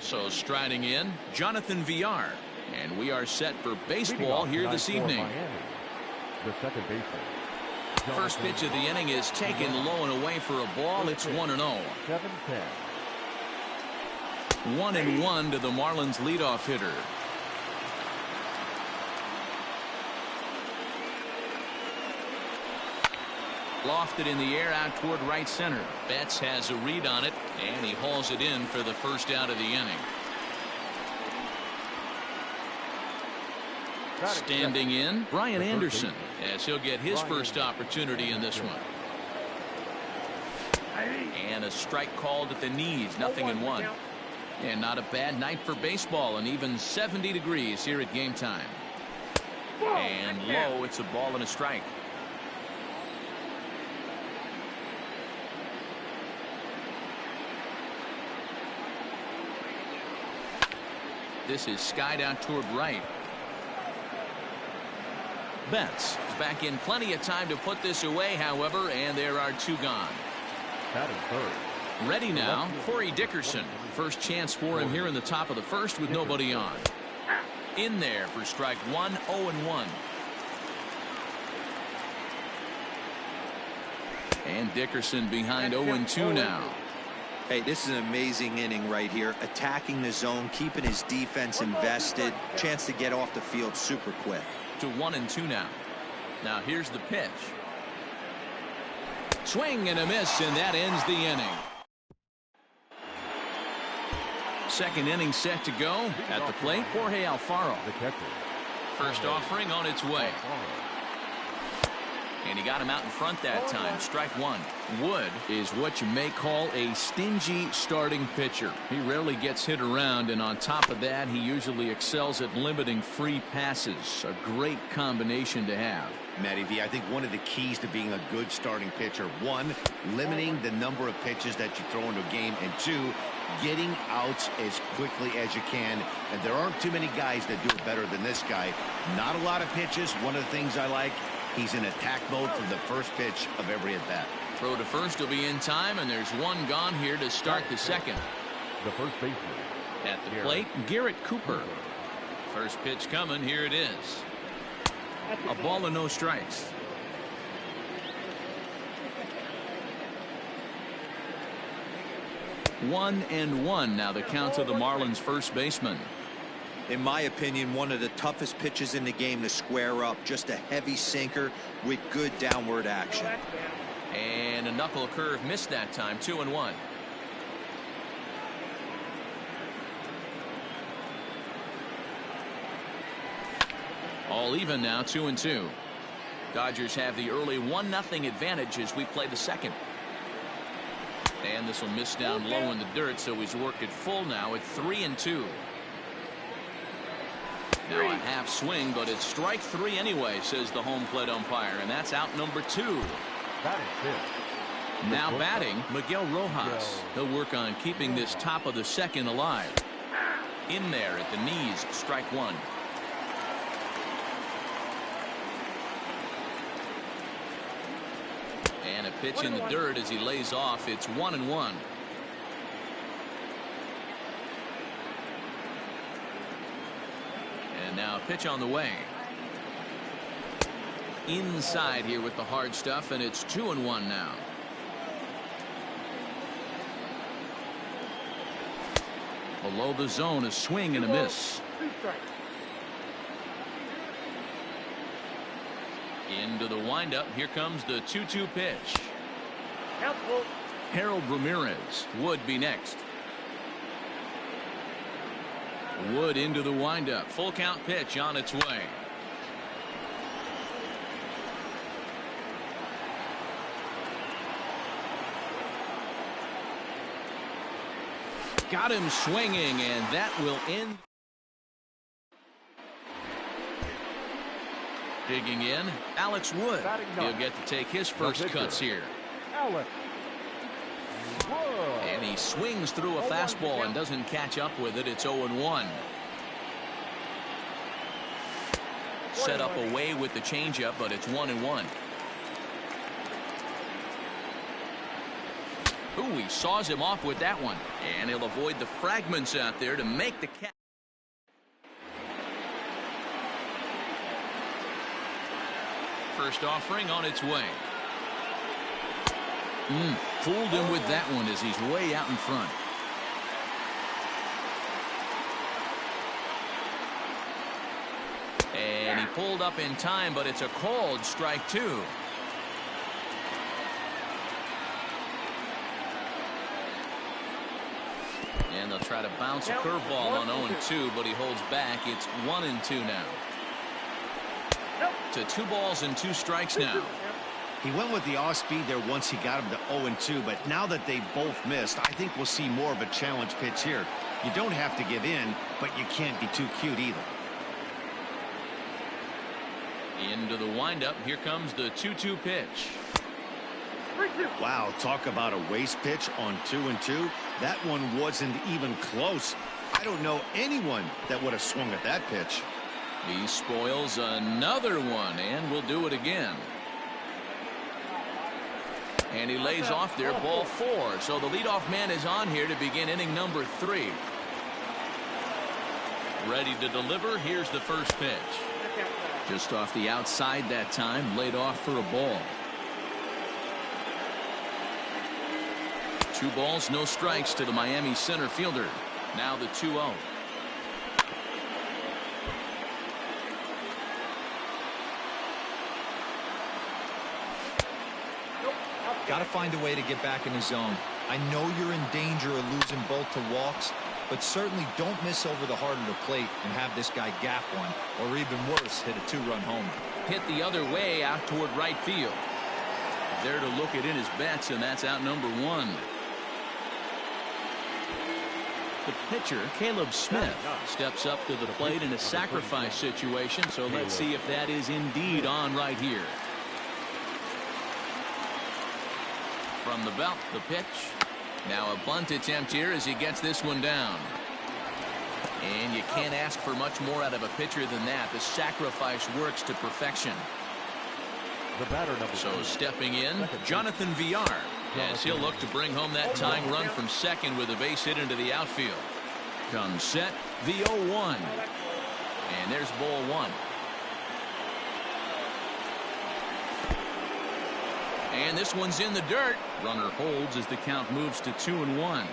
So striding in, Jonathan Villar. And we are set for baseball here this evening. The second baseman. First pitch of the inning is taken low and away for a ball. It's 1-0. 7-10. 1-1 to the Marlins leadoff hitter. Lofted in the air out toward right center. Betts has a read on it, and he hauls it in for the first out of the inning. Standing in, Brian Anderson, as he'll get his first opportunity in this one. And a strike called at the knees, 0-1. And not a bad night for baseball, and even 70 degrees here at game time. And low, it's a ball and a strike. This is skied out toward right. Betts back in plenty of time to put this away, however, and there are two gone. Batting third. Ready now, Corey Dickerson. First chance for him here in the top of the first with nobody on. In there for strike one, 0-1. And Dickerson behind 0-2 now. Hey, this is an amazing inning right here. Attacking the zone, keeping his defense invested. Chance to get off the field super quick. To 1-2 now. Now here's the pitch. Swing and a miss, and that ends the inning. Second inning set to go. At the plate, Jorge Alfaro. The catcher. First offering on its way. And he got him out in front that time. Strike one. Wood is what you may call a stingy starting pitcher. He rarely gets hit around, and on top of that, he usually excels at limiting free passes. A great combination to have. Matty V, I think one of the keys to being a good starting pitcher, one, limiting the number of pitches that you throw into a game, and two, getting outs as quickly as you can. And there aren't too many guys that do it better than this guy. Not a lot of pitches. One of the things I like, he's in attack mode from the first pitch of every at-bat. Throw to first will be in time, and there's one gone here to start the second. The first baseman. At the plate, Garrett Cooper. First pitch coming. Here it is. A ball and no strikes. One and one now the count to the Marlins first baseman. In my opinion, one of the toughest pitches in the game to square up. Just a heavy sinker with good downward action. And a knuckle curve missed that time. 2-1. All even now, 2-2. Dodgers have the early 1-0 advantage as we play the second. And this will miss down low in the dirt, so he's worked it full now at 3-2. Now a half swing, but it's strike three anyway, says the home plate umpire, and that's out number two. Now batting, Miguel Rojas. He'll work on keeping this top of the second alive. In there at the knees, strike one. And a pitch in the dirt as he lays off. It's 1-1. And now a pitch on the way. Inside here with the hard stuff, and it's 2-1 now. Below the zone, a swing and a miss. Into the windup. Here comes the 2-2 pitch. Harold Ramirez would be next. Wood into the windup. Full count pitch on its way. Got him swinging, and that will end. Digging in, Alex Wood. He'll get to take his first cuts here. And he swings through a fastball and doesn't catch up with it. It's 0-1. Set up away with the changeup, but it's 1-1. Ooh, he saws him off with that one. And he'll avoid the fragments out there to make the catch. First offering on its way. Fooled him with that one as he's way out in front. And he pulled up in time, but it's a called strike two. And they'll try to bounce a curveball on 0-2, but he holds back. It's 1-2 now. To 2 balls and 2 strikes now. He went with the off speed there once he got him to 0-2, but now that they both missed, I think we'll see more of a challenge pitch here. You don't have to give in, but you can't be too cute either. Into the windup. Here comes the 2-2 pitch. Wow, talk about a waste pitch on 2-2. That one wasn't even close. I don't know anyone that would have swung at that pitch. He spoils another one, and will do it again. And he lays off there, ball 4. So the leadoff man is on here to begin inning number 3. Ready to deliver. Here's the first pitch. Just off the outside that time, laid off for a ball. 2 balls, no strikes to the Miami center fielder. Now the 2-0. Got to find a way to get back in the zone. I know you're in danger of losing both to walks, but certainly don't miss over the heart of the plate and have this guy gap one, or even worse, hit a 2-run homer. Hit the other way out toward right field. There to look it in his bets, and that's out number 1. The pitcher, Caleb Smith, steps up to the plate in a sacrifice situation, so let's see if that is indeed on right here. From the belt, the pitch. Now a bunt attempt here as he gets this one down. And you can't ask for much more out of a pitcher than that. The sacrifice works to perfection. The batter number So 2. stepping in, Jonathan Villar, as he'll look to bring home that tying run from second with a base hit into the outfield. Comes set, the 0-1. And there's ball 1. And this one's in the dirt. Runner holds as the count moves to 2-1.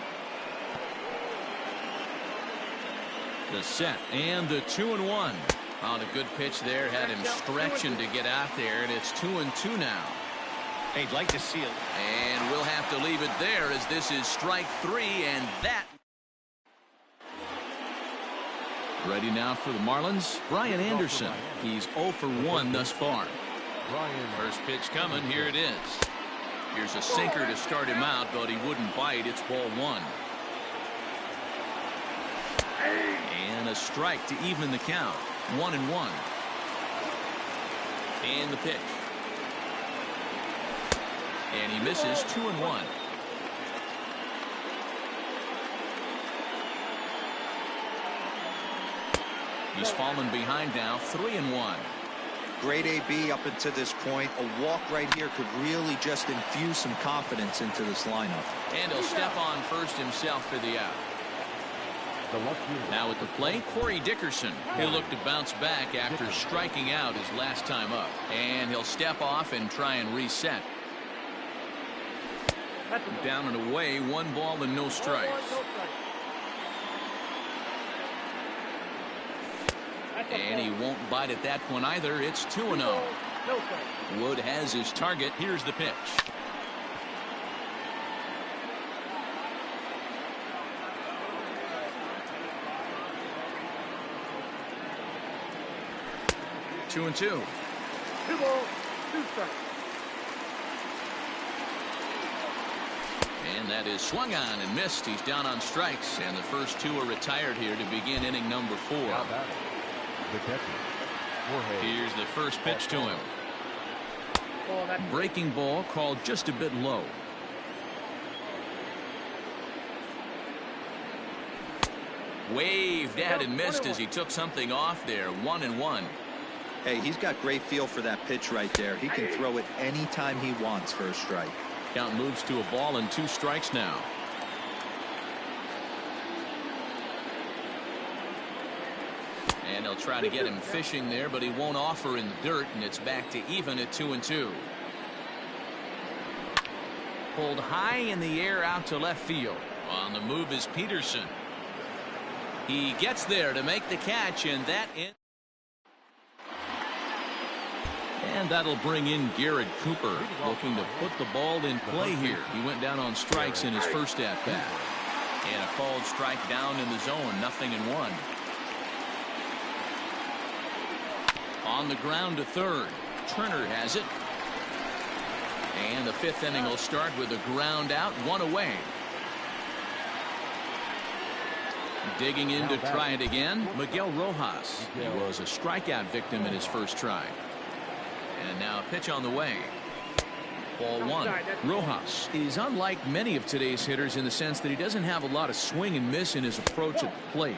The set and the 2-1. On a good pitch there, had him stretching to get out there, and it's 2-2 now. Hey, I'd like to see it. And we'll have to leave it there as this is strike 3, and that. Ready now for the Marlins, Brian Anderson. He's 0 for 1 thus far. First pitch coming. Here it is. Here's a sinker to start him out, but he wouldn't bite. It's ball 1. And a strike to even the count. 1-1. And the pitch. And he misses. 2-1. He's fallen behind now. 3-1. Great AB up until this point. A walk right here could really just infuse some confidence into this lineup. And he'll step on first himself for the out. Now at the plate, Corey Dickerson. He'll look to bounce back after striking out his last time up. And he'll step off and try and reset. Down and away, 1 ball and no strikes. And he won't bite at that one either. It's 2-0. Wood has his target. Here's the pitch. Two and 2. 2 balls, 2 strikes. And that is swung on and missed. He's down on strikes, and the first 2 are retired here to begin inning number 4. The catcher, Correa. Here's the first pitch to him. Breaking ball called just a bit low. Waved at and missed as he took something off there. 1-1. Hey, he's got great feel for that pitch right there. He can throw it anytime he wants for a strike. Count moves to a ball and 2 strikes now. And they'll try to get him fishing there, but he won't offer in the dirt, and it's back to even at 2-2. Pulled high in the air out to left field. On the move is Peterson. He gets there to make the catch, and that'll bring in Garrett Cooper, looking to put the ball in play here. He went down on strikes in his first at bat. And a called strike down in the zone, 0-1. On the ground to third. Turner has it. And the 5th inning will start with a ground out, 1 away. Digging in to try it again, Miguel Rojas. He was a strikeout victim in his first try. And now a pitch on the way. Ball 1. Rojas is unlike many of today's hitters in the sense that he doesn't have a lot of swing and miss in his approach at the plate.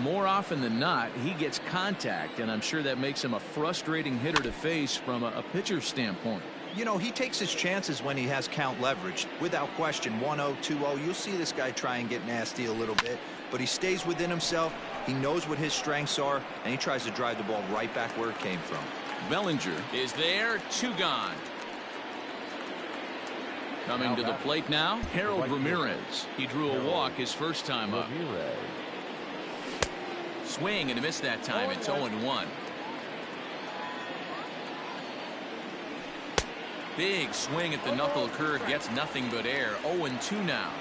More often than not, he gets contact, and I'm sure that makes him a frustrating hitter to face from a pitcher's standpoint. You know, he takes his chances when he has count leverage. Without question, 1-0, 2-0, you'll see this guy try and get nasty a little bit, but he stays within himself. He knows what his strengths are, and he tries to drive the ball right back where it came from. Bellinger is there, 2 gone. Coming to the plate now, Harold Ramirez. He drew a walk his first time up. Swing and a miss that time. It's 0-1. Big swing at the knuckle curve, gets nothing but air. 0-2 now.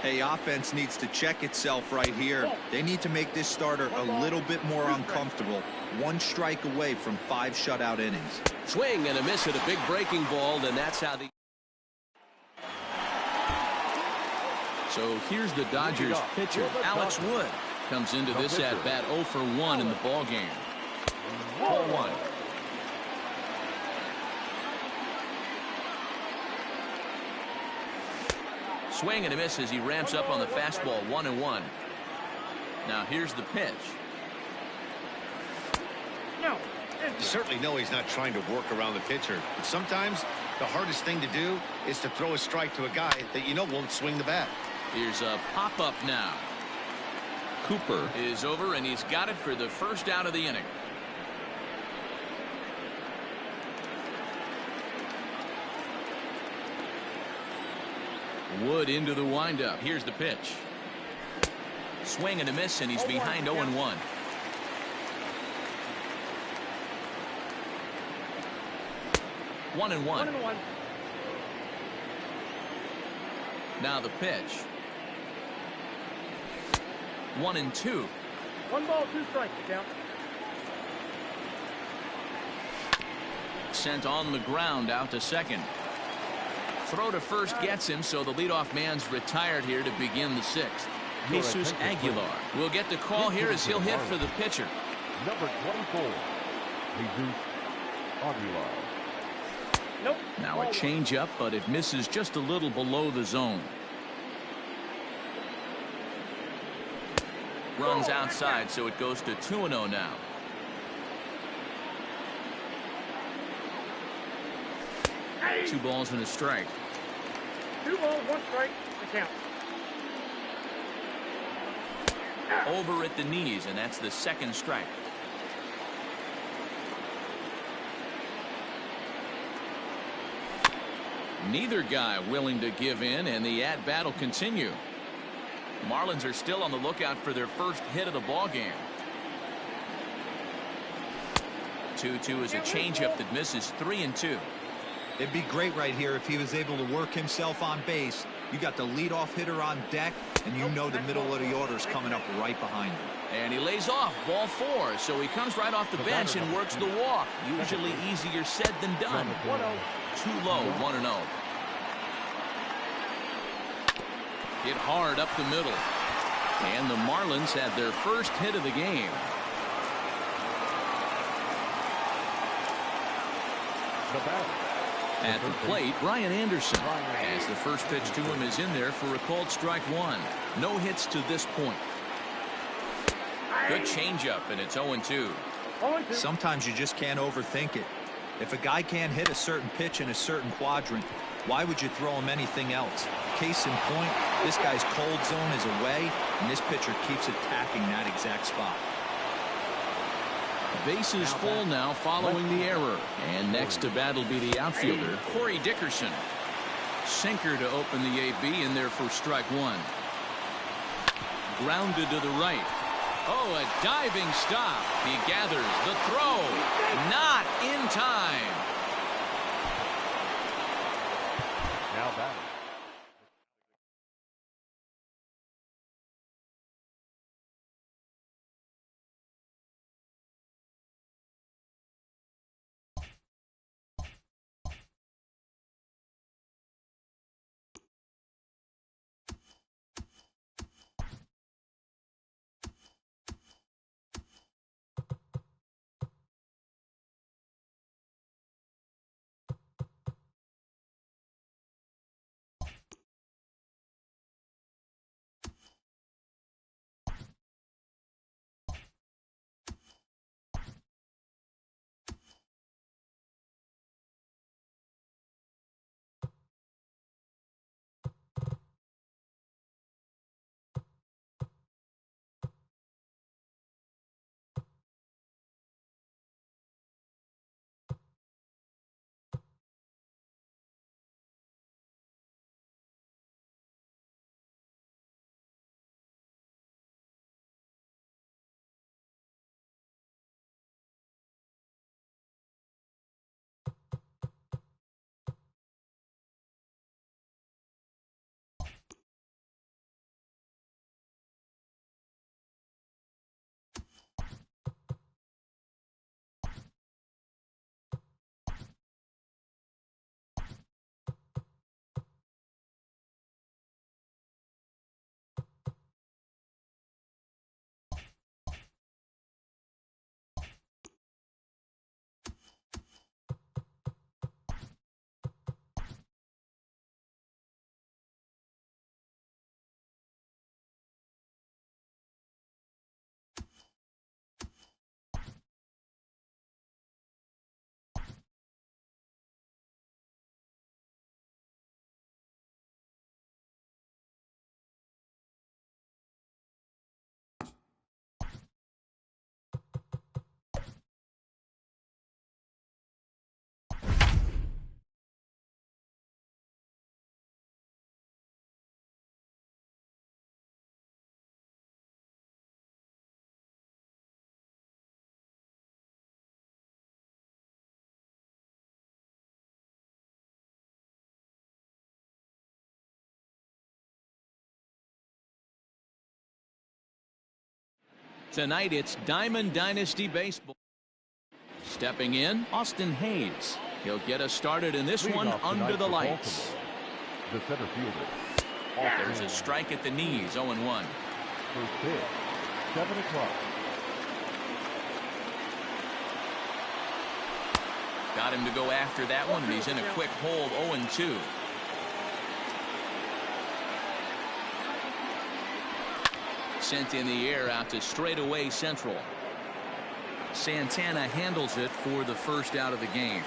Hey, offense needs to check itself right here. They need to make this starter a little bit more uncomfortable. 1 strike away from 5 shutout innings. Swing and a miss at a big breaking ball, and that's how the. So here's the Dodgers pitcher, Alex Wood. Comes into this at bat 0 for 1 in the ball game. 0-1. Swing and a miss as he ramps up on the fastball. 1-1. Now here's the pitch. No. You certainly know he's not trying to work around the pitcher, but sometimes the hardest thing to do is to throw a strike to a guy that you know won't swing the bat. Here's a pop-up now. Cooper is over, and he's got it for the first out of the inning. Wood into the windup. Here's the pitch. Swing and a miss, and he's behind 0-1. One and one. Now the pitch. 1-2. 1 ball, 2 strikes, count. Sent on the ground out to second. Throw to first gets him, so the leadoff man's retired here to begin the 6th. Jesus Aguilar will get the call here as he'll hit for the pitcher. Number 24, Jesus Aguilar. Nope. Now a changeup, but it misses just a little below the zone. Runs outside, so it goes to 2-0 now. Hey. 2 balls and a strike. 2 balls, 1 strike, the count. Over at the knees, and that's the 2nd strike. Neither guy willing to give in, and the at-bat will continue. Marlins are still on the lookout for their first hit of the ball game. 2-2 is a changeup that misses. 3-2. It'd be great right here if he was able to work himself on base. You got the leadoff hitter on deck, and you know the middle of the order is coming up right behind him. And he lays off. Ball 4, so he comes right off the bench and works the walk. Usually easier said than done. 1-0. Too low. 1-0. Hit hard up the middle. And the Marlins had their first hit of the game. At the plate, Brian Anderson, as the first pitch to him is in there for a called strike 1. No hits to this point. Good changeup, and it's 0-2. Sometimes you just can't overthink it. If a guy can't hit a certain pitch in a certain quadrant, Why would you throw him anything else? Case in point, this guy's cold zone is away, and this pitcher keeps attacking that exact spot. Bases full now following the error. And next to bat will be the outfielder, Corey Dickerson. Sinker to open the AB in there for strike one. Grounded to the right. Oh, a diving stop. He gathers the throw. Not in time. Now batting. Tonight it's Diamond Dynasty Baseball. Stepping in, Austin Hayes. He'll get us started in this one under the lights. The center fielder. There's a strike at the knees, 0-1. First pitch, 7 o'clock. Got him to go after that one, and he's in a quick hold, 0-2. Sent in the air out to straightaway central. Santana handles it for the first out of the game.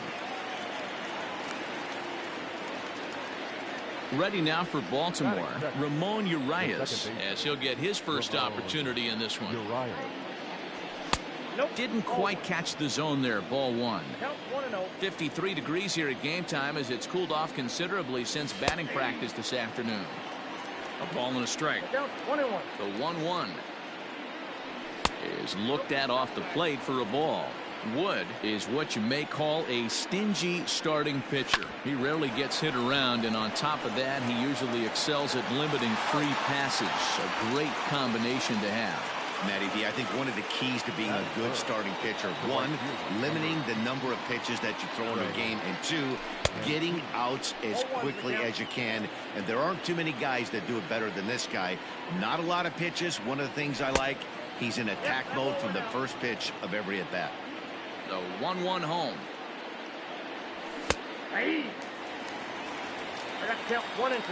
Ready now for Baltimore, Ramon Urias, as he'll get his first opportunity in this one. Didn't quite catch the zone there, ball one. 53 degrees here at game time as it's cooled off considerably since batting practice this afternoon. A ball and a strike. The 1-1 is looked at off the plate for a ball. Wood is what you may call a stingy starting pitcher. He rarely gets hit around, and on top of that, he usually excels at limiting free passes. A great combination to have. Matty D, I think one of the keys to being a good starting pitcher, one, limiting the number of pitches that you throw into a game, and two, getting outs as quickly as you can. And there aren't too many guys that do it better than this guy. Not a lot of pitches. One of the things I like, he's in attack mode from the first pitch of every at bat. The 1-1 home. Hey! I got to count 1 and 2.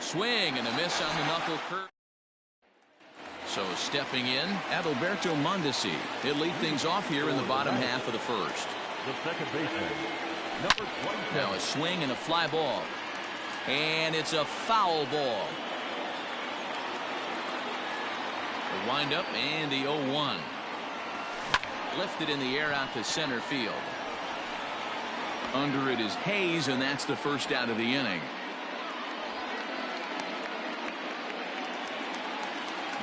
swing and a miss on the knuckle curve. So stepping in, Adalberto Mondesi. He'll lead things off here in the bottom half of the first. The second baseman, number 27. Now a swing and a fly ball. And it's a foul ball. The windup and the 0-1. Lifted in the air out to center field. Under it is Hayes, and that's the first out of the inning.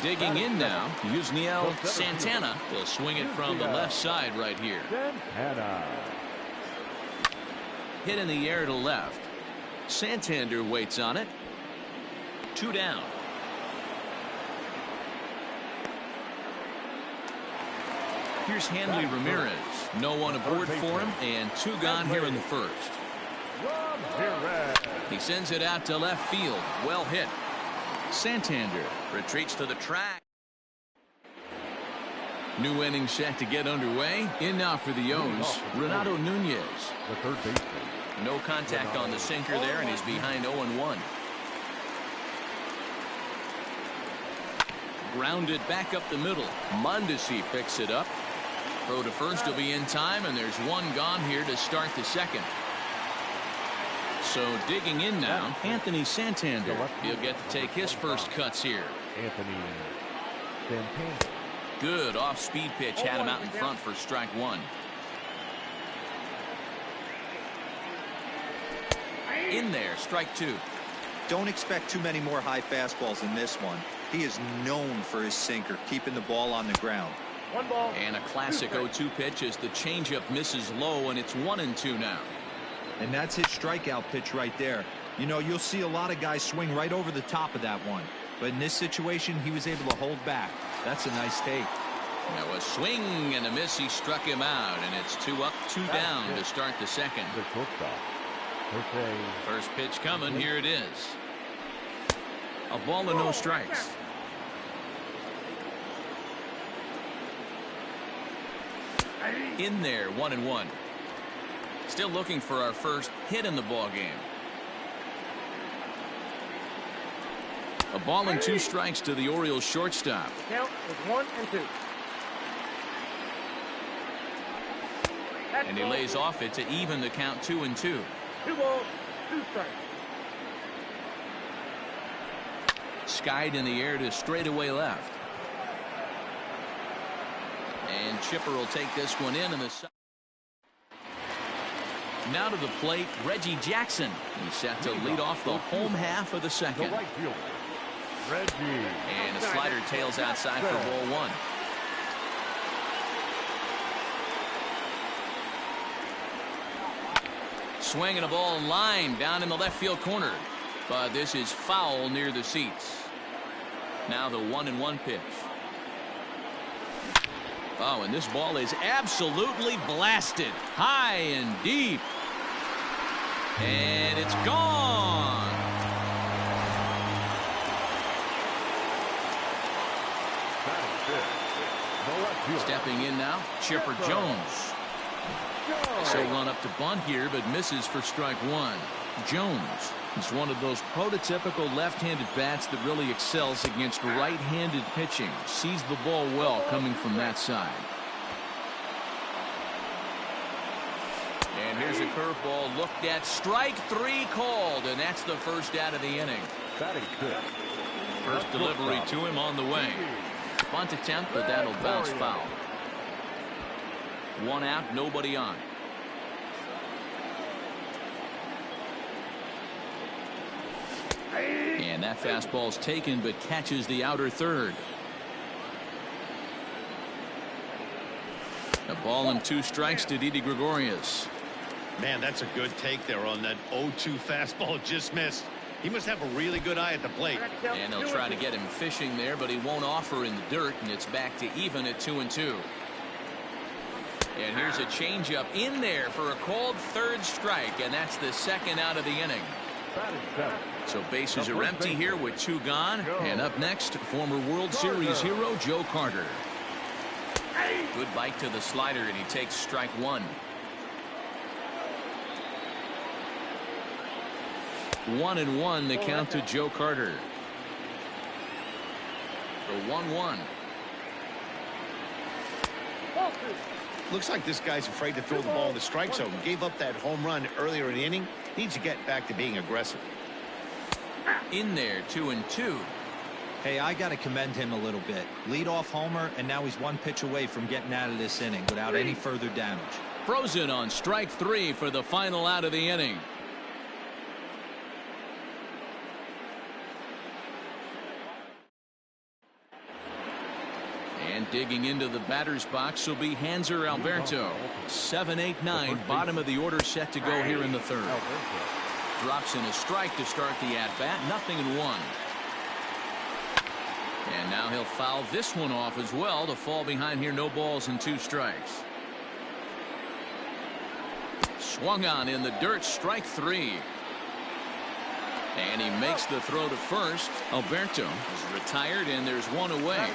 Digging in now, Yusniel Santana will swing it from the left side right here. Santana. Hit in the air to left. Santander waits on it. 2 down. Here's Hanley Ramirez. No one aboard for him, and 2 gone here in the first. He sends it out to left field. Well hit. Santander retreats to the track. New inning set to get underway. In now for the O's, Renato Nunez. The third baseman. No contact on the sinker there, and he's behind 0-1. Grounded back up the middle. Mondesi picks it up. Throw to first will be in time, and there's 1 gone here to start the second. So digging in now, Anthony Santander. He'll get to take his first cuts here. Anthony Santander. Good off-speed pitch had him out in front for strike 1. In there, strike 2. Don't expect too many more high fastballs in this one. He is known for his sinker, keeping the ball on the ground. 1 ball. And a classic 0-2 pitch as the changeup misses low, and it's 1-2 now. And that's his strikeout pitch right there. You know, you'll see a lot of guys swing right over the top of that one. But in this situation, he was able to hold back. That's a nice take. Now a swing and a miss. He struck him out, and it's 2 up, 2 down to start the second. The shortstop, Jose. First pitch coming. Here it is. A ball and no strikes. In there, 1-1. Still looking for our first hit in the ball game. A ball and 2 strikes to the Orioles shortstop. Count is 1 and 2. And he lays off it to even the count 2-2. 2 balls, 2 strikes. Skied in the air to straightaway left. And Chipper will take this one in the side. Now to the plate, Reggie Jackson. He's set to lead off the home half of the second. The right fielder, Reggie. And a slider tails outside for ball 1. Swinging a ball line down in the left field corner. But this is foul near the seats. Now the 1-1 pitch. Oh, and this ball is absolutely blasted. High and deep. And it's gone. Stepping in now, Chipper Jones. So run up to bunt here, but misses for strike 1. Jones is one of those prototypical left-handed bats that really excels against right-handed pitching. Sees the ball well coming from that side. And here's a curveball looked at. Strike 3 called, and that's the first out of the inning. First delivery to him on the way. Bunt attempt, but that'll bounce foul. 1 out, nobody on. And that fastball's taken, but catches the outer third. A ball and 2 strikes to Didi Gregorius. Man, that's a good take there on that 0-2 fastball just missed. He must have a really good eye at the plate. And they'll try to get him fishing there, but he won't offer in the dirt, and it's back to even at 2-2. And here's a changeup in there for a called 3rd strike, and that's the second out of the inning. So bases are empty here with 2 gone. And up next, former World Series hero Joe Carter. Good bite to the slider, and he takes strike 1. 1-1 the count to Joe Carter. The 1-1. Looks like this guy's afraid to throw the ball in the strike zone. Gave up that home run earlier in the inning. Needs to get back to being aggressive. In there, 2-2. Hey, I got to commend him a little bit. Leadoff homer, and now he's one pitch away from getting out of this inning without any further damage. Frozen on strike 3 for the final out of the inning. And digging into the batter's box will be Hanser Alberto. 7-8-9, bottom of the order set to go here in the third. Drops in a strike to start the at-bat, 0-1. And now he'll foul this one off as well to fall behind here, no balls and 2 strikes. Swung on in the dirt, strike 3. And he makes the throw to first. Alberto is retired, and there's one away.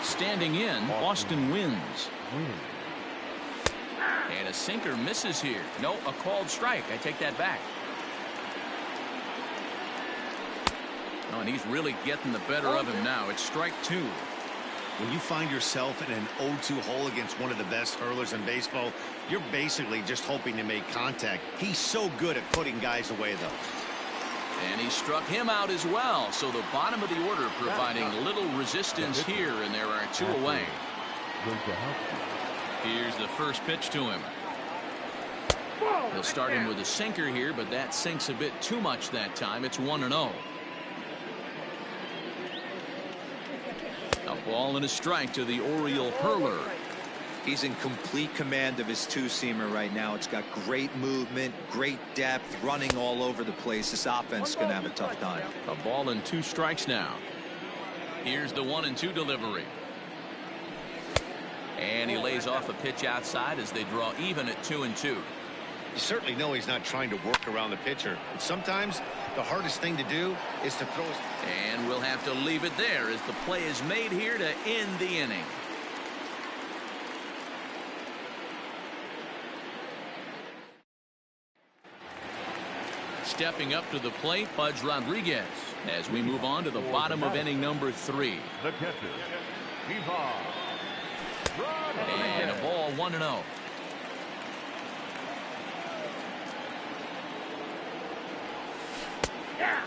Standing in, Austin Wins. And a sinker misses here. No, a called strike. I take that back. Oh, and he's really getting the better of him now. It's strike 2. When you find yourself in an 0-2 hole against one of the best hurlers in baseball, you're basically just hoping to make contact. He's so good at putting guys away, though. And he struck him out as well. So the bottom of the order providing little resistance here, and there are 2 away. Here's the first pitch to him. He'll start him with a sinker here, but that sinks a bit too much that time. It's 1-0. A ball and a strike to the Oriole hurler. He's in complete command of his two-seamer right now. It's got great movement, great depth, running all over the place. This offense is going to have a tough time. A ball and 2 strikes now. Here's the 1-2 delivery. And he lays off a pitch outside as they draw even at 2-2. You certainly know he's not trying to work around the pitcher. And sometimes the hardest thing to do is to throw. And we'll have to leave it there as the play is made here to end the inning. Stepping up to the plate, Pudge Rodriguez, as we move on to the bottom of inning number 3. The catcher, And a ball, 1-0.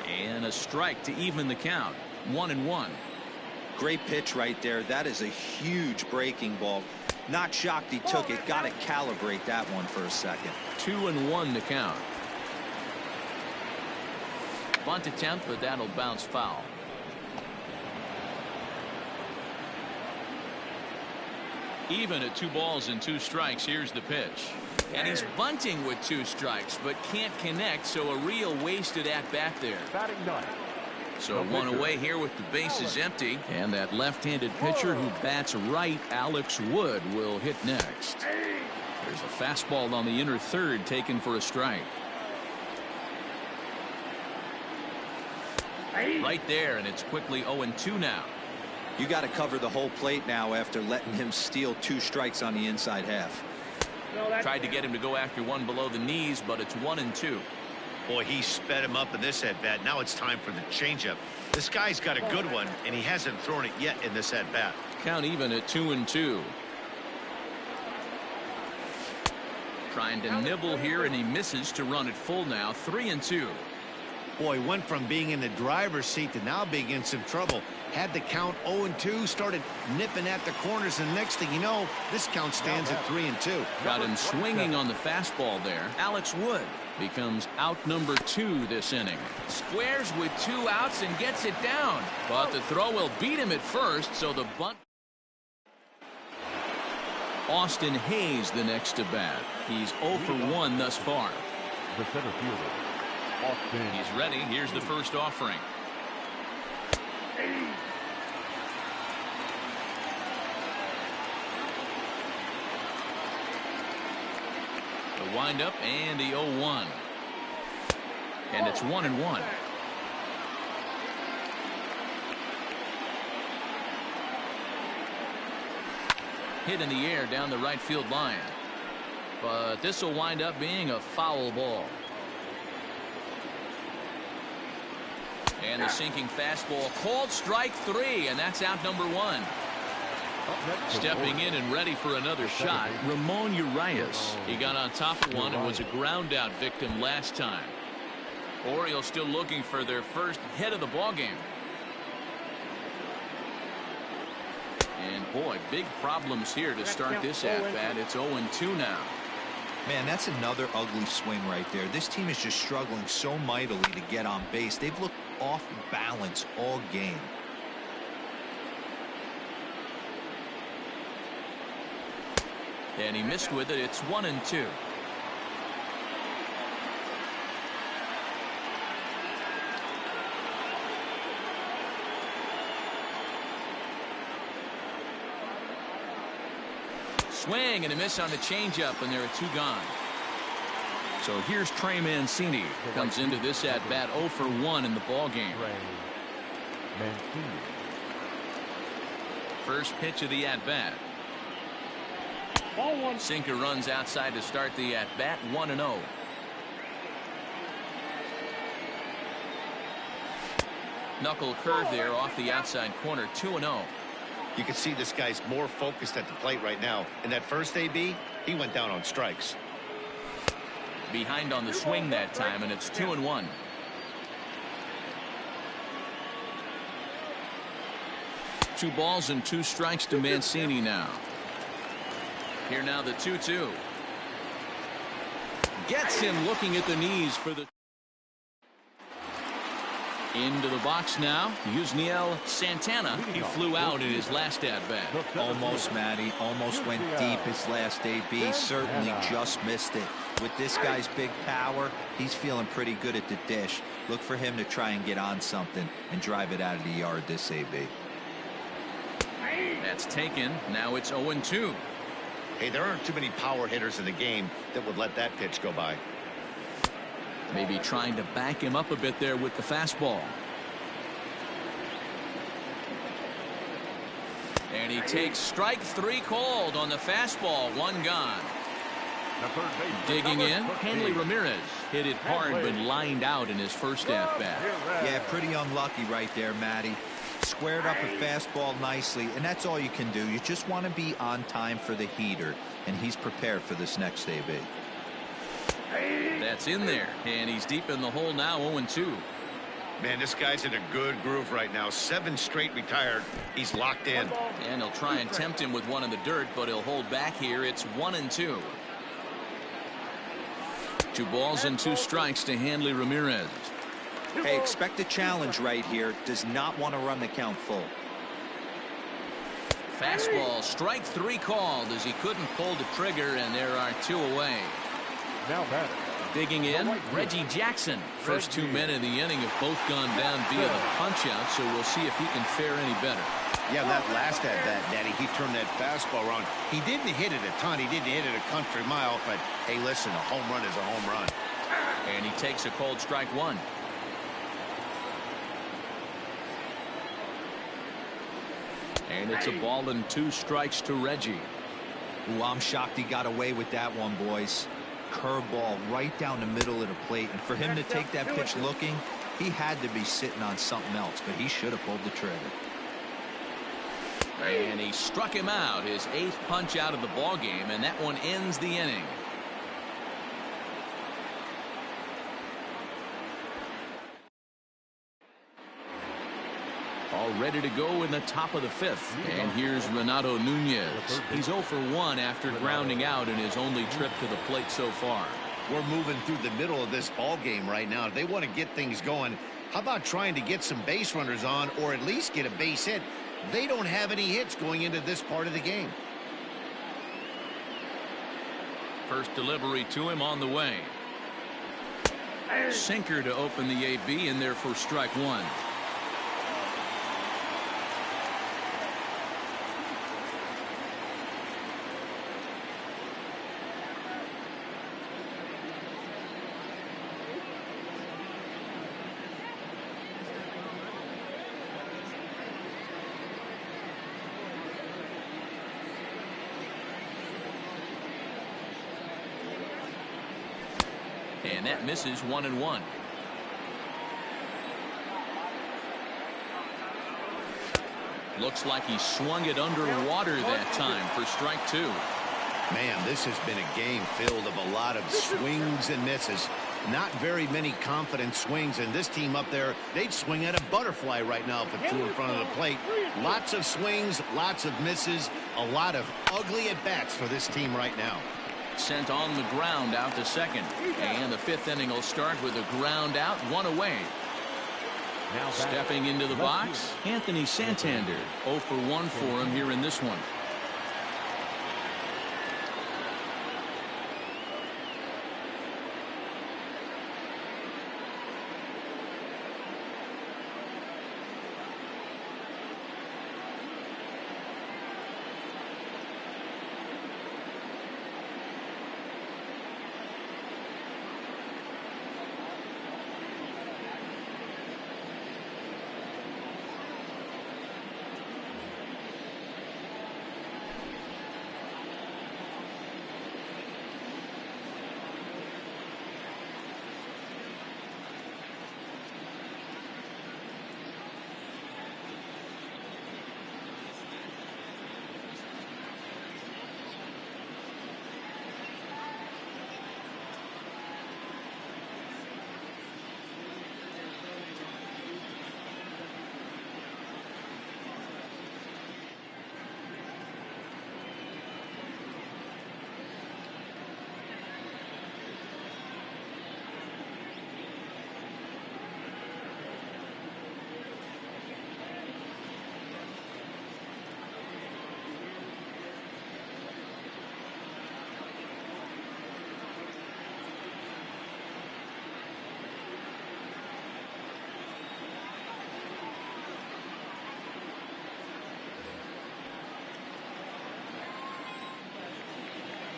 And a strike to even the count. 1-1. Great pitch right there. That is a huge breaking ball. Not shocked he took it. Got to calibrate that one for a second. 2-1 to count. Bunt attempt, but that'll bounce foul. Even at 2 balls and 2 strikes. Here's the pitch. And he's bunting with 2 strikes, but can't connect, so a real wasted at-bat there. So 1 away here with the bases empty. And that left-handed pitcher who bats right, Alex Wood, will hit next. There's a fastball on the inner third taken for a strike. Right there, and it's quickly 0-2 now. You got to cover the whole plate now after letting him steal 2 strikes on the inside half. Tried to get him to go after one below the knees, but it's 1-2. Boy, he sped him up in this at-bat. Now it's time for the changeup. This guy's got a good one, and he hasn't thrown it yet in this at-bat. Count even at 2-2. Trying to nibble here, and he misses to run it full now. 3-2. Boy, went from being in the driver's seat to now being in some trouble. Had the count 0-2, started nipping at the corners, and next thing you know, this count stands at 3-2. Got him swinging on the fastball there. Alex Wood becomes out number 2 this inning. Squares with 2 outs and gets it down. But the throw will beat him at first, so the bunt. Austin Hayes the next to bat. He's 0 for 1 thus far. The center fielder, Austin. He's ready. Here's the first offering. The windup and the 0-1. And it's 1-1. Hit in the air down the right field line. But this will wind up being a foul ball. And the sinking fastball called strike 3, and that's out number 1. Stepping in and ready for another shot, Ramon Urias. He got on top of one and was a ground out victim last time. Orioles still looking for their first hit of the ball game. And boy, big problems here to start this at bat. It's 0-2 now. Man, that's another ugly swing right there. This team is just struggling so mightily to get on base. They've looked off balance all game. And he missed with it. It's 1-2. Swing and a miss on the changeup, and there are 2 gone. So here's Trey Mancini. Comes into this at bat 0 for 1 in the ball game. First pitch of the at bat. Sinker runs outside to start the at bat. 1-0. Knuckle curve there off the outside corner. 2-0. You can see this guy's more focused at the plate right now. In that first AB, he went down on strikes. Behind on the swing that time, and it's 2-1. Two balls and 2 strikes to Mancini now. Here now the 2-2. Gets him looking at the knees for the... Into the box now, Yusniel Santana. He flew out in his last at-bat. Almost, Matty. Almost went deep his last AB. Certainly just missed it. With this guy's big power, he's feeling pretty good at the dish. Look for him to try and get on something and drive it out of the yard this AB. That's taken. Now it's 0-2. Hey, there aren't too many power hitters in the game that would let that pitch go by. Maybe trying to back him up a bit there with the fastball. And he takes strike 3 called on the fastball. 1 gone. Digging in, Hanley Ramirez hit it hard but lined out in his first at bat. Yeah, pretty unlucky right there, Matty. Squared up a fastball nicely, and that's all you can do. You just want to be on time for the heater, and he's prepared for this next AB. That's in there, and he's deep in the hole now. 0-2. Man, this guy's in a good groove right now. 7 straight retired. He's locked in. And he'll try and tempt him with one in the dirt, but he'll hold back here. It's 1-2. 2 balls and 2 strikes to Hanley Ramirez. Hey, expect a challenge right here. Does not want to run the count full. Fastball, strike 3 called as he couldn't pull the trigger, and there are 2 away. Now batter. Digging in, Reggie Jackson. First 2 men in the inning have both gone down via the punch-out, so we'll see if he can fare any better. Yeah, that last at-bat, Daddy, he turned that fastball around. He didn't hit it a ton. He didn't hit it a country mile, but, hey, listen, a home run is a home run. And he takes a cold strike 1. And it's a ball and 2 strikes to Reggie. Ooh, I'm shocked he got away with that one, boys. Curveball right down the middle of the plate, and for him to take that pitch looking, he had to be sitting on something else, but he should have pulled the trigger. And he struck him out, his 8th punch out of the ball game, and that one ends the inning. All ready to go in the top of the 5th. And here's Renato Nunez. He's 0 for 1 after grounding out in his only trip to the plate so far. We're moving through the middle of this ball game right now. If they want to get things going, how about trying to get some base runners on, or at least get a base hit? They don't have any hits going into this part of the game. First delivery to him on the way. Sinker to open the AB, in there for strike 1. And that misses. 1-1. Looks like he swung it underwater that time for strike 2. Man, this has been a game filled of a lot of swings and misses. Not very many confident swings, and this team up there, they'd swing at a butterfly right now if it flew in front of the plate. Lots of swings, lots of misses, a lot of ugly at-bats for this team right now. Sent on the ground out to second, and the 5th inning will start with a ground out, 1 away. Now Stepping into the box, Anthony Santander. 0 for 1 for him here in this one.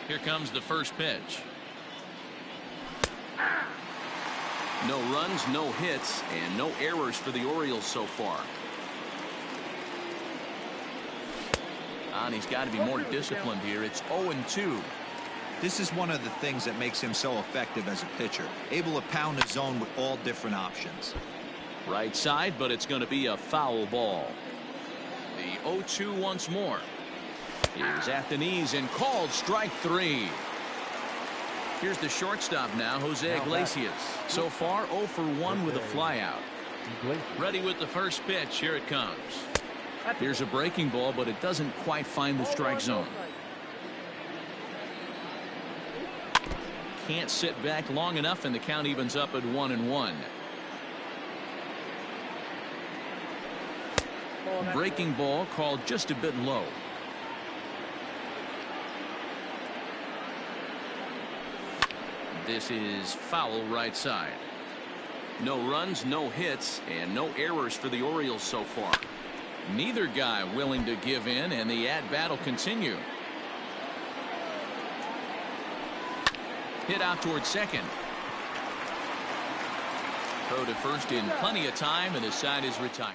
Here comes the first pitch. No runs, no hits, and no errors for the Orioles so far. And he's got to be more disciplined here. It's 0-2. This is one of the things that makes him so effective as a pitcher. Able to pound the zone with all different options. Right side, but it's going to be a foul ball. The 0-2 once more. He's at the knees and called strike 3. Here's the shortstop now, Jose Iglesias. So far 0 for 1 with a flyout. Ready with the first pitch. Here it comes. Here's a breaking ball, but it doesn't quite find the strike zone. Can't sit back long enough, and the count evens up at 1-1. Breaking ball called just a bit low. This is foul right side. No runs, no hits, and no errors for the Orioles so far. Neither guy willing to give in, and the at-bat will continue. Hit out towards second. Throw to first in plenty of time, and the side is retired.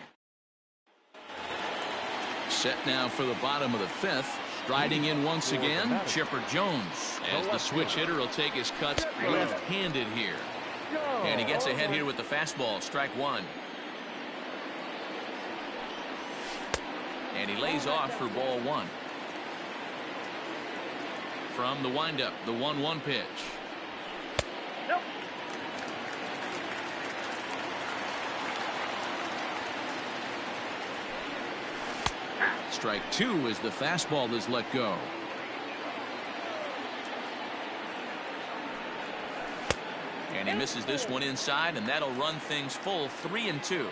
Set now for the bottom of the 5th. Striding in once again, Chipper Jones, as the switch hitter will take his cuts left-handed here. And he gets ahead here with the fastball, strike 1. And he lays off for ball 1. From the windup, the 1-1 pitch. Strike 2 as the fastball is let go. And he misses this one inside, and that'll run things full 3-2.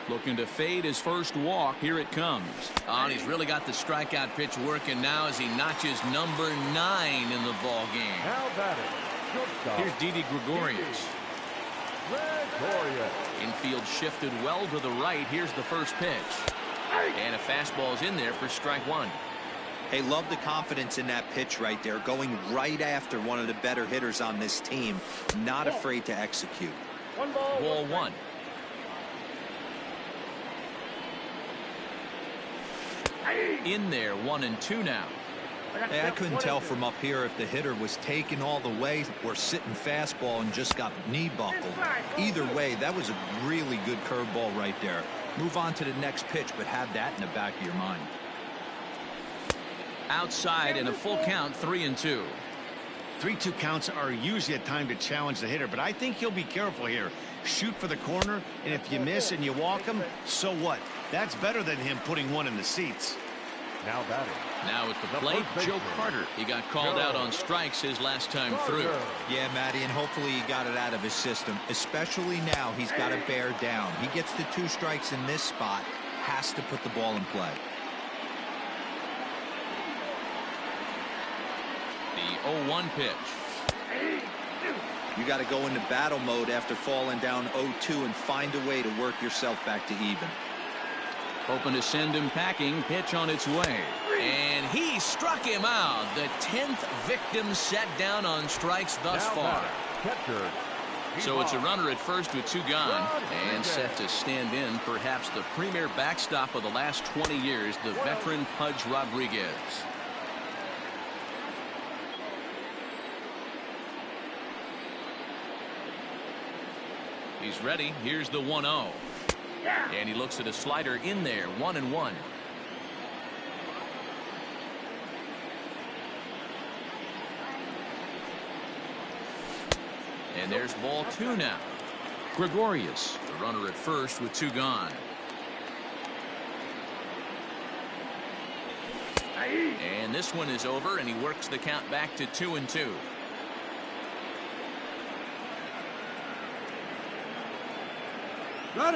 Looking to fade his first walk. Here it comes. And he's really got the strikeout pitch working now as he notches number 9 in the ball game. Now batting, shortstop. Here's Didi Gregorius. Correa. Infield shifted well to the right. Here's the first pitch. And a fastball is in there for strike 1. Hey, love the confidence in that pitch right there. Going right after one of the better hitters on this team. Not afraid to execute. Ball 1. In there, 1-2 now. Hey, I couldn't tell from up here if the hitter was taking all the way or sitting fastball and just got knee buckled. Either way, that was a really good curveball right there. Move on to the next pitch, but have that in the back of your mind. Outside and a full count, 3-2. 3-2 counts are usually a time to challenge the hitter, but I think he'll be careful here. Shoot for the corner, and if you miss and you walk him, so what? That's better than him putting one in the seats. Now batting. Now at the plate, Joe Carter. He got called out on strikes his last time through. Yeah, Matty, and hopefully he got it out of his system. Especially now, he's got to bear down. He gets the 2 strikes in this spot, has to put the ball in play. The 0-1 pitch. You got to go into battle mode after falling down 0-2 and find a way to work yourself back to even. Hoping to send him packing. Pitch on its way. And he struck him out. The 10th victim set down on strikes thus far. Catcher. So it's a runner at first with 2 gone. And set to stand in perhaps the premier backstop of the last 20 years, the veteran Pudge Rodriguez. He's ready. Here's the 1-0. And he looks at a slider in there. 1-1. And there's ball 2 now. Gregorius, the runner at first with 2 gone. And this one is over, and he works the count back to 2-2.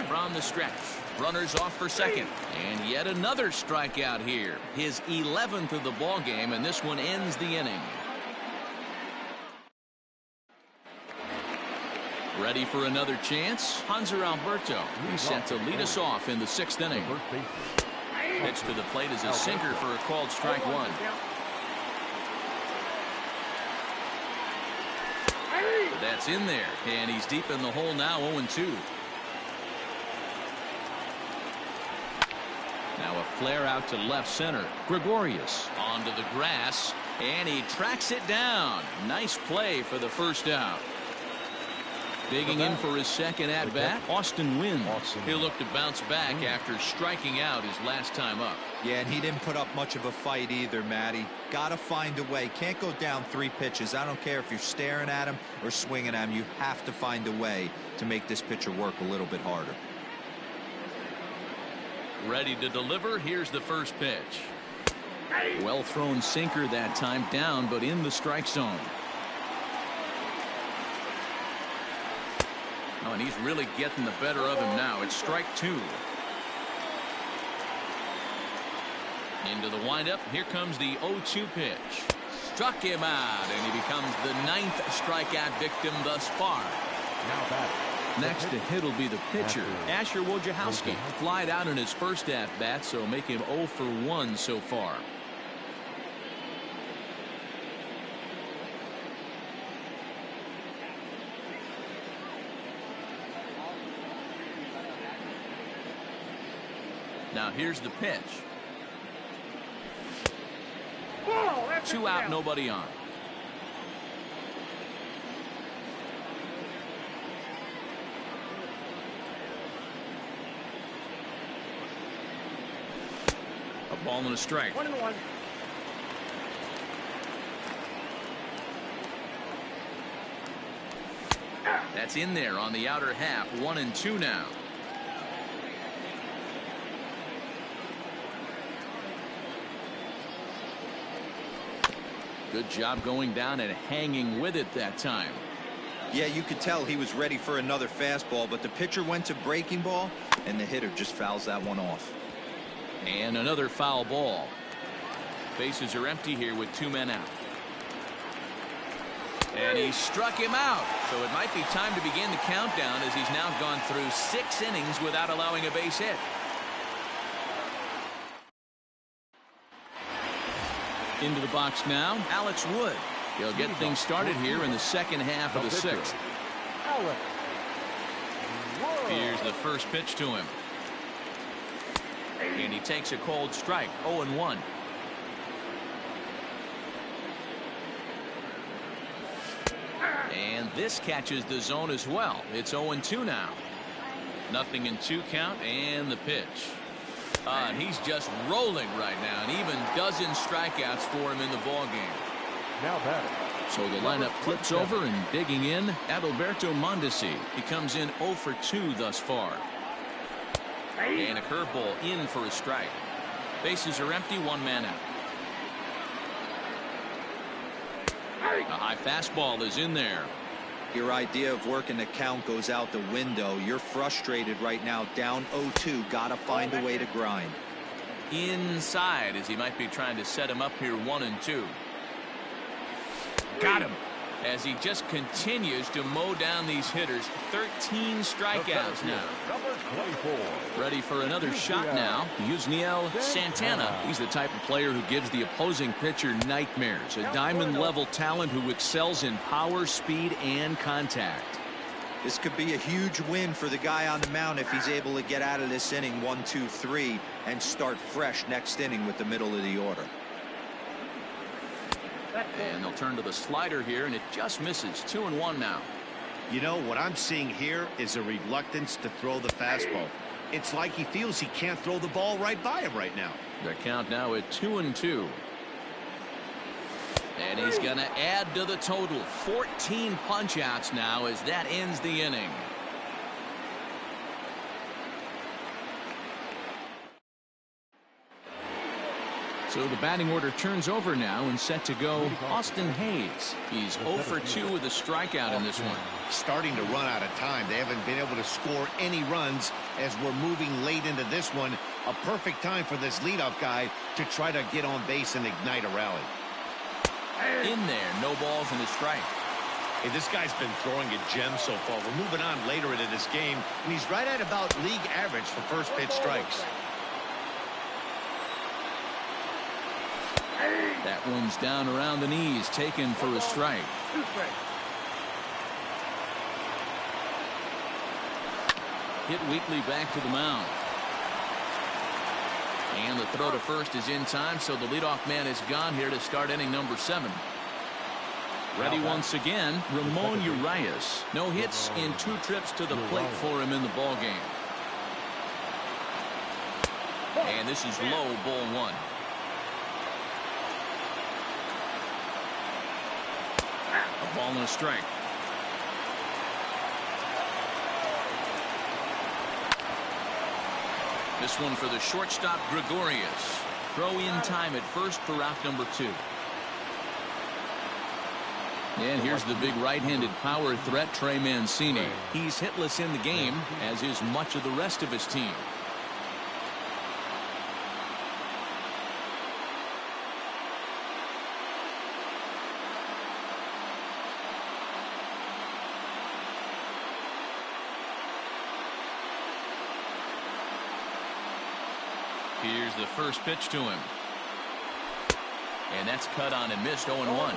From the stretch, runners off for second, and yet another strikeout here, his 11th of the ball game, and this one ends the inning. Ready for another chance? Hanser Alberto. He's set to lead us off in the 6th inning. Pitch to the plate is a sinker for a called strike 1. That's in there, and he's deep in the hole now. 0-2. Now a flare out to left center. Gregorius onto the grass, and he tracks it down. Nice play for the first out. Digging in for his second at bat, Austin Wynn. He'll look to bounce back after striking out his last time up. Yeah, and he didn't put up much of a fight either, Matty. Got to find a way. Can't go down 3 pitches. I don't care if you're staring at him or swinging at him. You have to find a way to make this pitcher work a little bit harder. Ready to deliver. Here's the first pitch. Well thrown sinker that time, down but in the strike zone. Oh, and he's really getting the better of him now. It's strike 2. Into the windup. Here comes the 0-2 pitch. Struck him out, and he becomes the 9th strikeout victim thus far. Now batting. Next to hit will be the pitcher, Asher Wojciechowski. Flied out in his first at-bat, so make him 0 for 1 so far. Now here's the pitch. 2 out, nobody on. A ball and a strike. 1-1. That's in there on the outer half. 1-2 now. Good job going down and hanging with it that time. Yeah, you could tell he was ready for another fastball, but the pitcher went to breaking ball, and the hitter just fouls that one off. And another foul ball. Bases are empty here with 2 men out. And he struck him out. So it might be time to begin the countdown, as he's now gone through 6 innings without allowing a base hit. Into the box now, Alex Wood. He'll get things started here in the second half of the 6th. Here's the first pitch to him. And he takes a cold strike. 0-1. And this catches the zone as well. It's 0-2 now. 0-2 count, and the pitch. And he's just rolling right now, and even dozen strikeouts for him in the ball game. Now batting. So the lineup flips over, and digging in, Adalberto Mondesi. He comes in 0 for 2 thus far. And a curveball in for a strike. Bases are empty, 1 man out. A high fastball is in there. Your idea of working the count goes out the window. You're frustrated right now, down 0-2. Gotta find a way to grind. Inside, as he might be trying to set him up here, 1-2. Got him. As he just continues to mow down these hitters. 13 strikeouts now. Number 24. Ready for another shot now. Yusniel Santana. He's the type of player who gives the opposing pitcher nightmares. A diamond-level talent who excels in power, speed, and contact. This could be a huge win for the guy on the mound if he's able to get out of this inning 1, 2, 3 and start fresh next inning with the middle of the order. And they'll turn to the slider here, and it just misses. 2-1 now. You know, what I'm seeing here is a reluctance to throw the fastball. It's like he feels he can't throw the ball right by him right now. The count now at 2-2. And he's going to add to the total. 14 punch-outs now as that ends the inning. So the batting order turns over now, and set to go Austin Hayes. He's 0 for 2 with a strikeout in this one. Starting to run out of time. They haven't been able to score any runs as we're moving late into this one. A perfect time for this leadoff guy to try to get on base and ignite a rally. In there, no balls and a strike. Hey, this guy's been throwing a gem so far. We're moving on later into this game, and he's right at about league average for first pitch strikes. That one's down around the knees, taken for a strike. Hit weakly back to the mound. And the throw to first is in time, so the leadoff man is gone here to start inning number 7. Ready once again, Ramon Urias. No hits in 2 trips to the plate for him in the ball game. And this is low, ball 1. A ball and a strike. This one for the shortstop, Gregorius. Throw in time at first for out number 2. And here's the big right-handed power threat, Trey Mancini. He's hitless in the game, as is much of the rest of his team. Here's the first pitch to him. And that's cut on and missed. 0-1.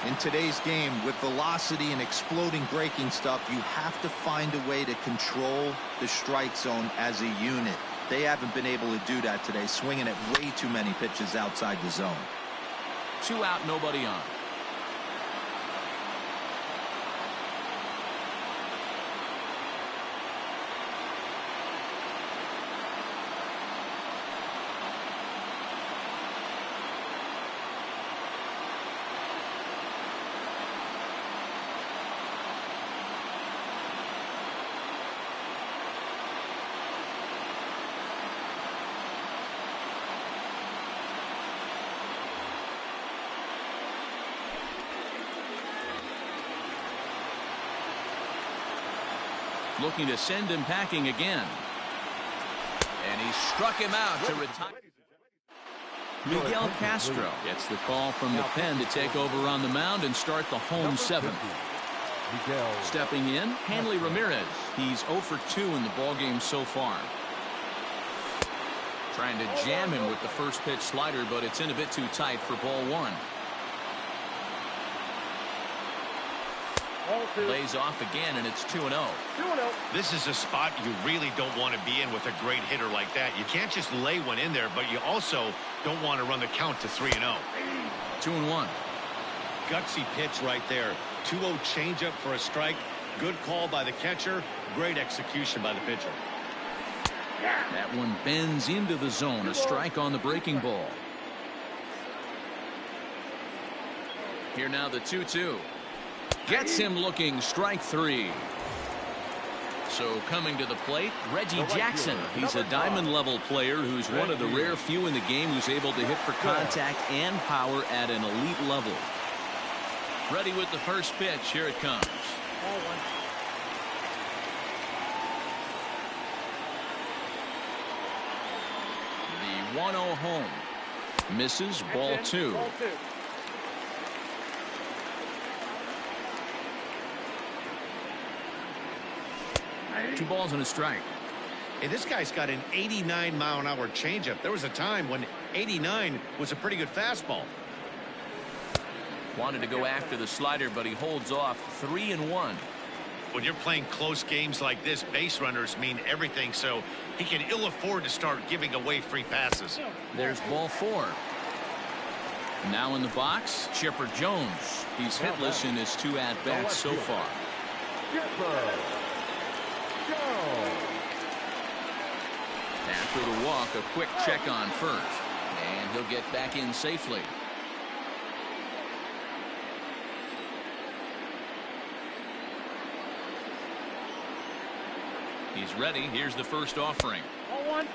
In today's game, with velocity and exploding breaking stuff, you have to find a way to control the strike zone as a unit. They haven't been able to do that today, swinging at way too many pitches outside the zone. 2 out, nobody on. Looking to send him packing again. And he struck him out to retire. Miguel Castro gets the call from the pen to take over on the mound and start the home 7th. Stepping in, Hanley Ramirez. He's 0 for 2 in the ballgame so far. Trying to jam him with the first pitch slider, but it's in a bit too tight for ball 1. Lays off again, and it's 2-0. This is a spot you really don't want to be in with a great hitter like that. You can't just lay one in there, but you also don't want to run the count to 3-0. 2-1. Gutsy pitch right there. 2-0 changeup for a strike. Good call by the catcher. Great execution by the pitcher. That one bends into the zone. A strike on the breaking ball. Here now the 2-2. Gets him looking. Strike 3. So coming to the plate, Reggie Jackson. He's a diamond level player who's one of the rare few in the game who's able to hit for contact and power at an elite level. Ready with the first pitch. Here it comes. The 1-0 home. Misses. Ball 2. Two balls and a strike. Hey, this guy's got an 89-mile-an-hour changeup. There was a time when 89 was a pretty good fastball. Wanted to go after the slider, but he holds off. 3-1. When you're playing close games like this, base runners mean everything, so he can ill afford to start giving away free passes. There's ball 4. Now in the box, Chipper Jones. He's hitless in his 2 at-bats so far. After the walk, a quick check on first, and he'll get back in safely. He's ready. Here's the first offering. 0-1.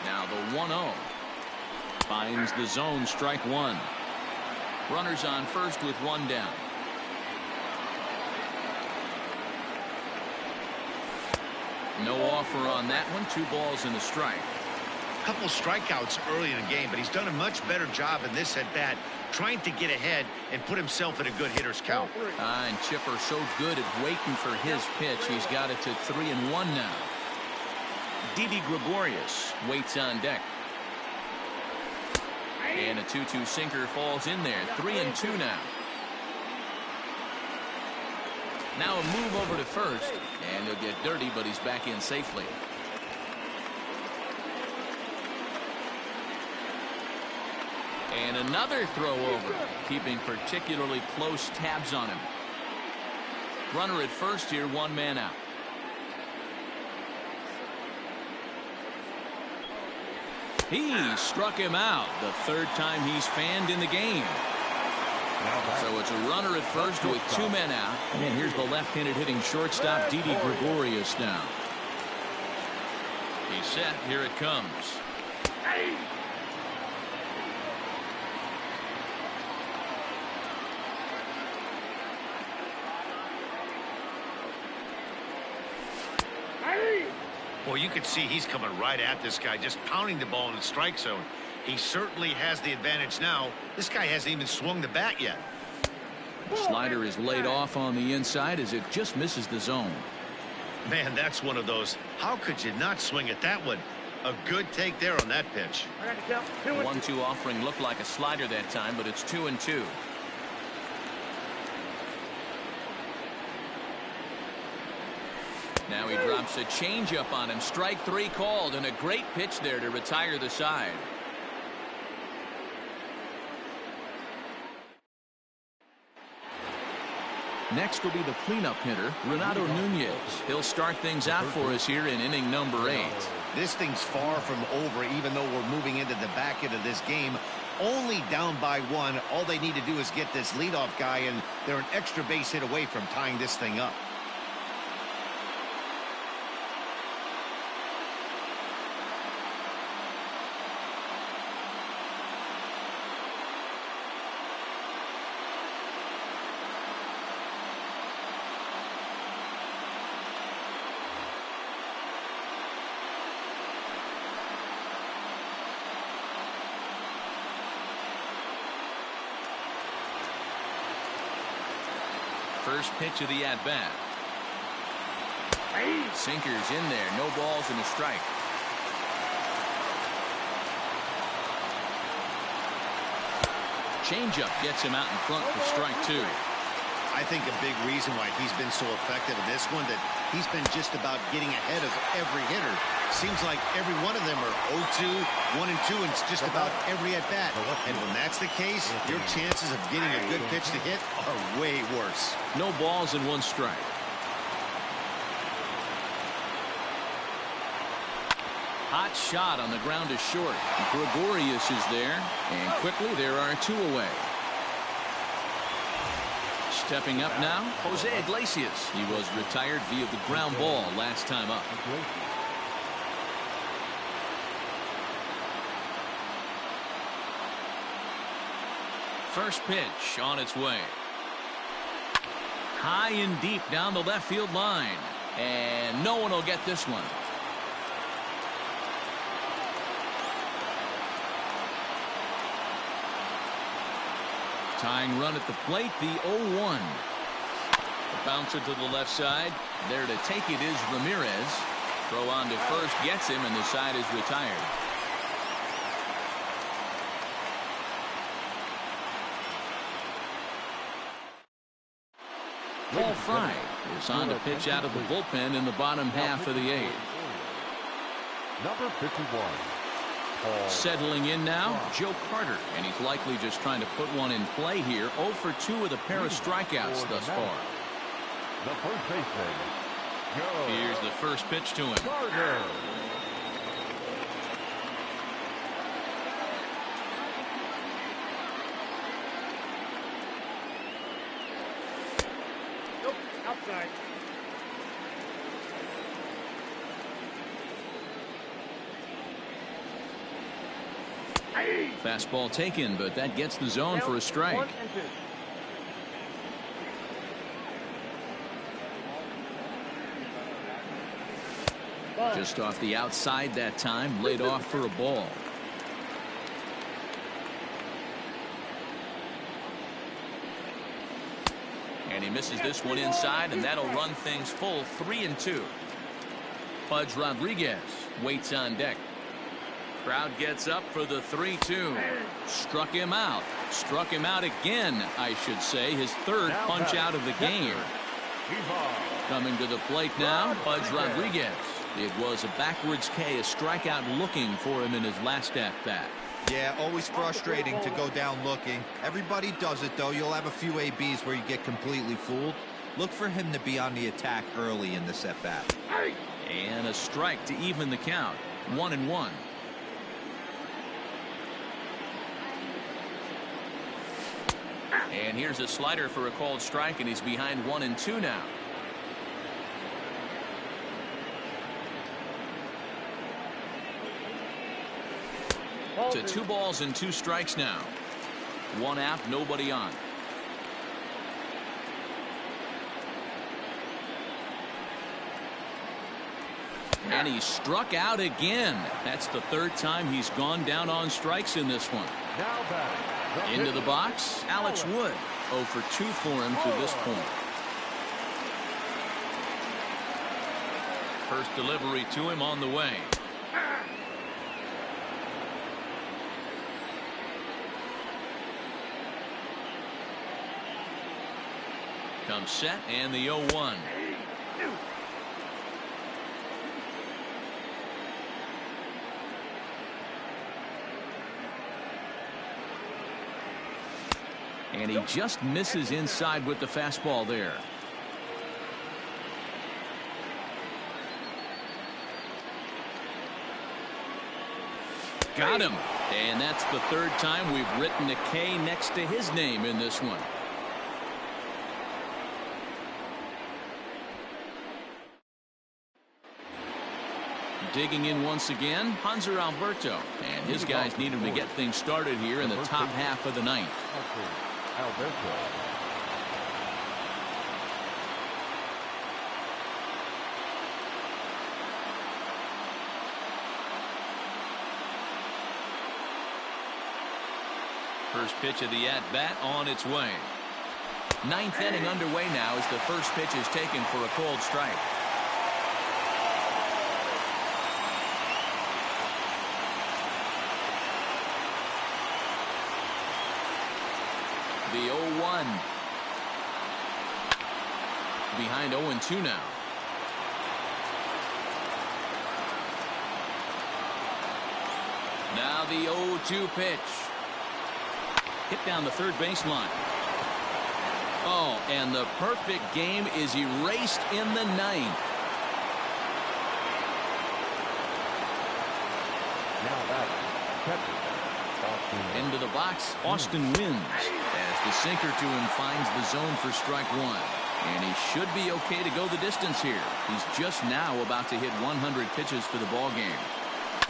Now the 1-0. Finds the zone. Strike 1. Runners on first with 1 down. No offer on that one. 2 balls and a strike. A couple strikeouts early in the game, but he's done a much better job in this at-bat trying to get ahead and put himself in a good hitter's count. And Chipper so good at waiting for his pitch. He's got it to 3-1 now. Didi Gregorius waits on deck. And a 2-2 sinker falls in there. 3-2 now. Now a move over to first, and he'll get dirty, but he's back in safely. And another throw over, keeping particularly close tabs on him. Runner at first here, 1 man out. He struck him out, the 3rd time he's fanned in the game. So it's a runner at first with 2 men out. And here's the left-handed hitting shortstop, Didi Gregorius now. He's set. Here it comes. Well, you can see he's coming right at this guy, just pounding the ball in the strike zone. He certainly has the advantage now. This guy hasn't even swung the bat yet. Slider is laid off on the inside as it just misses the zone. Man, that's one of those. How could you not swing at that one? A good take there on that pitch. The 1-2 offering looked like a slider that time, but it's 2-2. Now he drops a changeup on him. Strike 3 called, and a great pitch there to retire the side. Next will be the cleanup hitter, Renato Nunez. He'll start things out for us here in inning number 8. This thing's far from over, even though we're moving into the back end of this game. Only down by 1. All they need to do is get this leadoff guy, and they're an extra base hit away from tying this thing up. First pitch of the at-bat. Sinker's in there. No balls and a strike. Changeup gets him out in front for strike 2. I think a big reason why he's been so effective in this one, that he's been just about getting ahead of every hitter. Seems like every one of them are 0-2, 1-2, and it's just about every at-bat. And when that's the case, your chances of getting a good pitch to hit are way worse. No balls and 1 strike. Hot shot on the ground is short. Gregorius is there, and quickly there are 2 away. Stepping up now, Jose Iglesias. He was retired via the ground ball last time up. First pitch on its way. High and deep down the left field line. And no one will get this one. Tying run at the plate, the 0-1. The bouncer to the left side. There to take it is Ramirez. Throw on to first gets him, and the side is retired. Paul Fry is on to pitch out of the bullpen in the bottom half of the 8th. Number 51. Settling in now, Joe Carter, and he's likely just trying to put one in play here. 0 for 2 with a pair of strikeouts thus far. The first baseman, Joe. Here's the first pitch to him. Carter. Nope, outside. Fastball taken, but that gets the zone for a strike. 1 and 2. Just off the outside that time, laid off for a ball. And he misses this one inside, and that'll run things full 3-2. Pudge Rodriguez waits on deck. Crowd gets up for the 3-2. Struck him out. Struck him out again, I should say. His 3rd punch out of the game. Coming to the plate now, Pudge Rodriguez. It was a backwards K, a strikeout looking for him in his last at-bat. Yeah, always frustrating to go down looking. Everybody does it, though. You'll have a few ABs where you get completely fooled. Look for him to be on the attack early in this at-bat. And a strike to even the count. 1-1. And here's a slider for a called strike, and he's behind 1-2 now. To 2 balls and 2 strikes now. 1 out, nobody on. And he struck out again. That's the 3rd time he's gone down on strikes in this one. Now batting. Into the box, Alex Wood. 0 for 2 for him to this point. First delivery to him on the way. Comes set, and the 0-1. And he just misses inside with the fastball there. Got him. And that's the 3rd time we've written a K next to his name in this one. Digging in once again, Hanser Alberto, and his guys need him to get things started here in the top half of the 9th. Alberto. First pitch of the at-bat on its way. 9th inning underway now as the first pitch is taken for a called strike. The 0-1. Behind 0-2 now. Now the 0-2 pitch. Hit down the third baseline. Oh, and the perfect game is erased in the ninth. Now that catcher. Into the box, Austin wins as the sinker to him finds the zone for strike one. And he should be okay to go the distance here. He's just now about to hit 100 pitches for the ball game.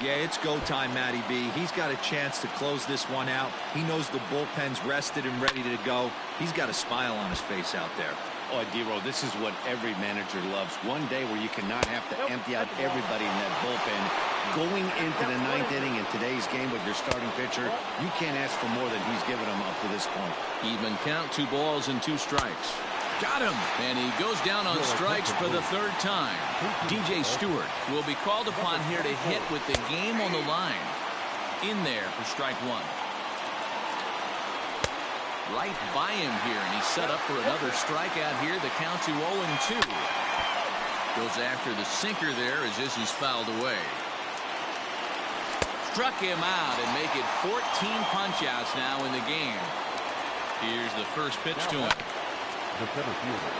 Yeah, it's go time, Matty B. He's got a chance to close this one out. He knows the bullpen's rested and ready to go. He's got a smile on his face out there. Oh, D-Roll, this is what every manager loves. One day where you cannot have to empty out everybody in that bullpen. Going into the ninth inning in today's game with your starting pitcher, you can't ask for more than he's given them up to this point. Even count, 2 balls and 2 strikes. Got him. And he goes down on strikes for the 3rd time. DJ Stewart will be called upon here to hit with the game on the line. In there for strike one. Right by him here, and he's set up for another strikeout here. The count to 0-2. Goes after the sinker there as this is fouled away. Struck him out and make it 14 punch-outs now in the game. Here's the first pitch to him. The center fielder,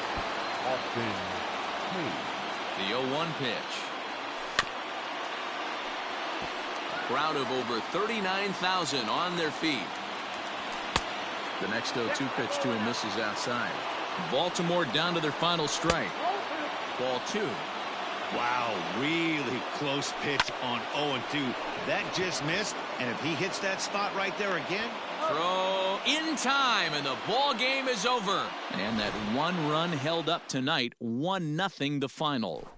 Austin Hayes. The 0-1 pitch. A crowd of over 39,000 on their feet. The next 0-2 pitch to him misses outside. Baltimore down to their final strike. Ball 2. Wow, really close pitch on 0-2. That just missed, and if he hits that spot right there again. Throw in time, and the ball game is over. And that 1 run held up tonight, 1-0 the final.